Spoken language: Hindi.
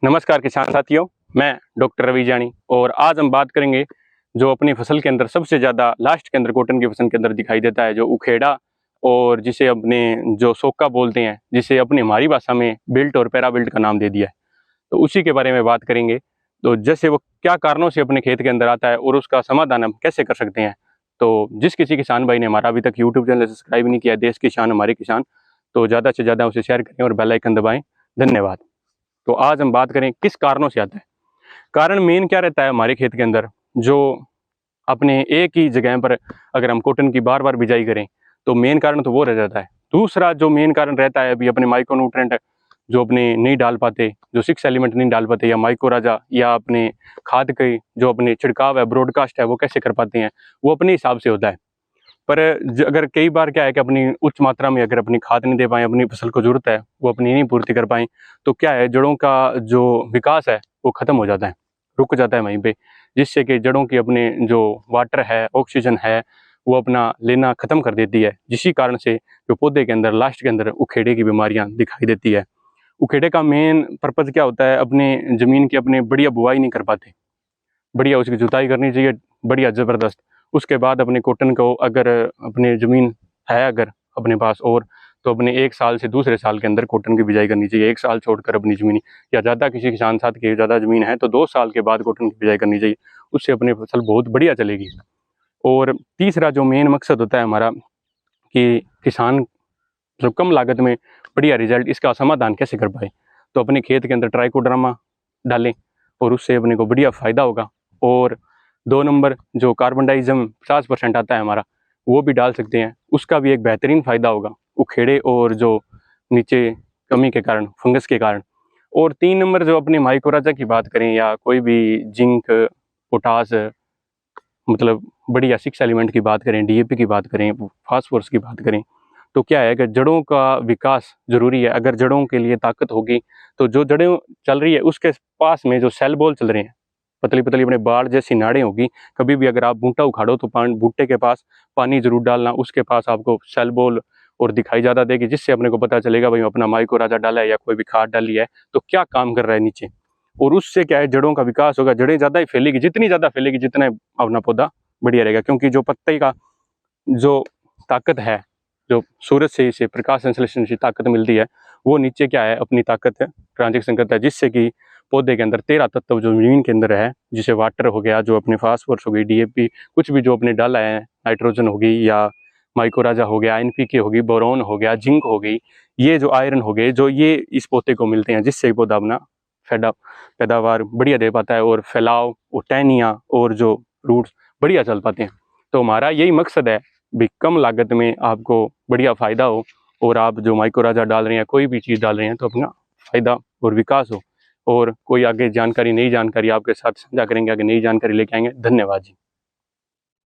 नमस्कार किसान साथियों, मैं डॉक्टर रवि जानी और आज हम बात करेंगे जो अपनी फसल के अंदर सबसे ज़्यादा लास्ट के अंदर कॉटन की फसल के अंदर दिखाई देता है, जो उखेड़ा और जिसे अपने जो सोक्का बोलते हैं, जिसे अपनी हमारी भाषा में बिल्ट और पैरा बिल्ट का नाम दे दिया है। तो उसी के बारे में बात करेंगे। तो जैसे वो क्या कारणों से अपने खेत के अंदर आता है और उसका समाधान हम कैसे कर सकते हैं। तो जिस किसी किसान भाई ने हमारा अभी तक यूट्यूब चैनल सब्सक्राइब नहीं किया, देश किसान हमारे किसान, तो ज़्यादा से ज़्यादा उसे शेयर करें और बेल आइकन दबाएं। धन्यवाद। तो आज हम बात करें किस कारणों से आता है। कारण मेन क्या रहता है हमारे खेत के अंदर, जो अपने एक ही जगह पर अगर हम कॉटन की बार बार बिजाई करें तो मेन कारण तो वो रह जाता है। दूसरा जो मेन कारण रहता है, अभी अपने माइक्रो न्यूट्रेंट जो अपने नहीं डाल पाते, जो 6 एलिमेंट नहीं डाल पाते, या माइक्रो राजा या अपने खाद के जो अपने छिड़काव है, ब्रॉडकास्ट है, वो कैसे कर पाते हैं, वो अपने हिसाब से होता है। पर अगर कई बार क्या है कि अपनी उच्च मात्रा में अगर अपनी खाद नहीं दे पाए, अपनी फसल को जरूरत है वो अपनी नहीं पूर्ति कर पाए, तो क्या है, जड़ों का जो विकास है वो खत्म हो जाता है, रुक जाता है वहीं पे, जिससे कि जड़ों की अपने जो वाटर है, ऑक्सीजन है, वो अपना लेना खत्म कर देती है। जिसी कारण से जो पौधे के अंदर लास्ट के अंदर उखेड़े की बीमारियां दिखाई देती है। उखेड़े का मेन पर्पज क्या होता है, अपने जमीन की अपने बढ़िया बुआई नहीं कर पाते, बढ़िया उसकी जुताई करनी चाहिए, बढ़िया ज़बरदस्त। उसके बाद अपने कॉटन को अगर अपने ज़मीन है अगर अपने पास, और तो अपने 1 साल से दूसरे साल के अंदर कॉटन की बिजाई करनी चाहिए। 1 साल छोड़कर अपनी ज़मीन, या ज़्यादा किसी किसान साथ की ज़्यादा ज़मीन है तो 2 साल के बाद कॉटन की बिजाई करनी चाहिए। उससे अपनी फसल बहुत बढ़िया चलेगी। और तीसरा जो मेन मकसद होता है हमारा कि किसान जो कम लागत में बढ़िया रिजल्ट, इसका समाधान कैसे कर पाए, तो अपने खेत के अंदर ट्राइकोडर्मा डालें और उससे अपने को बढ़िया फ़ायदा होगा। और 2 नंबर जो कार्बन डाइज़म 50% आता है हमारा, वो भी डाल सकते हैं, उसका भी एक बेहतरीन फ़ायदा होगा उखेड़े और जो नीचे कमी के कारण, फंगस के कारण। और 3 नंबर जो अपने माइक्रोराजा की बात करें या कोई भी जिंक, पोटास, मतलब बढ़िया 6 एलिमेंट की बात करें, डीएपी की बात करें, फास्फोरस की बात करें, तो क्या है कि जड़ों का विकास जरूरी है। अगर जड़ों के लिए ताकत होगी तो जो जड़ें चल रही है उसके पास में जो सेल बॉल चल रहे हैं, पतली पतली अपने बाढ़ जैसी नाड़ें होगी, कभी भी अगर आप बूटा उखाड़ो तो बूटे के पास पानी जरूर डालना, उसके पास आपको सेल बॉल और दिखाई ज़्यादा देगी, जिससे अपने को पता चलेगा भाई अपना माइक्रो राजा डाला है या कोई भी खाद डाली है तो क्या काम कर रहा है नीचे। और उससे क्या है, जड़ों का विकास होगा, जड़ें ज़्यादा ही फैलेगी, जितनी ज़्यादा फैलेगी जितना अपना पौधा बढ़िया रहेगा। क्योंकि जो पत्ते का जो ताकत है, जो सूरज से इसे प्रकाश संश्लेषण से ताकत मिलती है, वो नीचे क्या है, अपनी ताकत ट्रांजेक्शन करता है, जिससे कि पौधे के अंदर 13 तत्व जो जमीन के अंदर है, जिसे वाटर हो गया, जो अपने फास्फोरस हो गई, डीएपी, कुछ भी जो अपने डाला है, नाइट्रोजन होगी या माइक्रोराजा हो गया, एनपीके होगी, बोरोन हो गया, जिंक हो गई, ये जो आयरन हो गए, जो ये इस पौधे को मिलते हैं, जिससे पौधा अपना पैदावार बढ़िया दे पाता है और फैलाव और टहनियाँ और जो रूट्स बढ़िया चल पाते हैं। तो हमारा यही मकसद है भी कम लागत में आपको बढ़िया फ़ायदा हो, और आप जो माइक्रोराजा डाल रहे हैं, कोई भी चीज़ डाल रहे हैं, तो अपना फ़ायदा और विकास हो। और कोई आगे जानकारी, नई जानकारी आपके साथ साझा करेंगे, आगे नई जानकारी लेके आएंगे। धन्यवाद जी।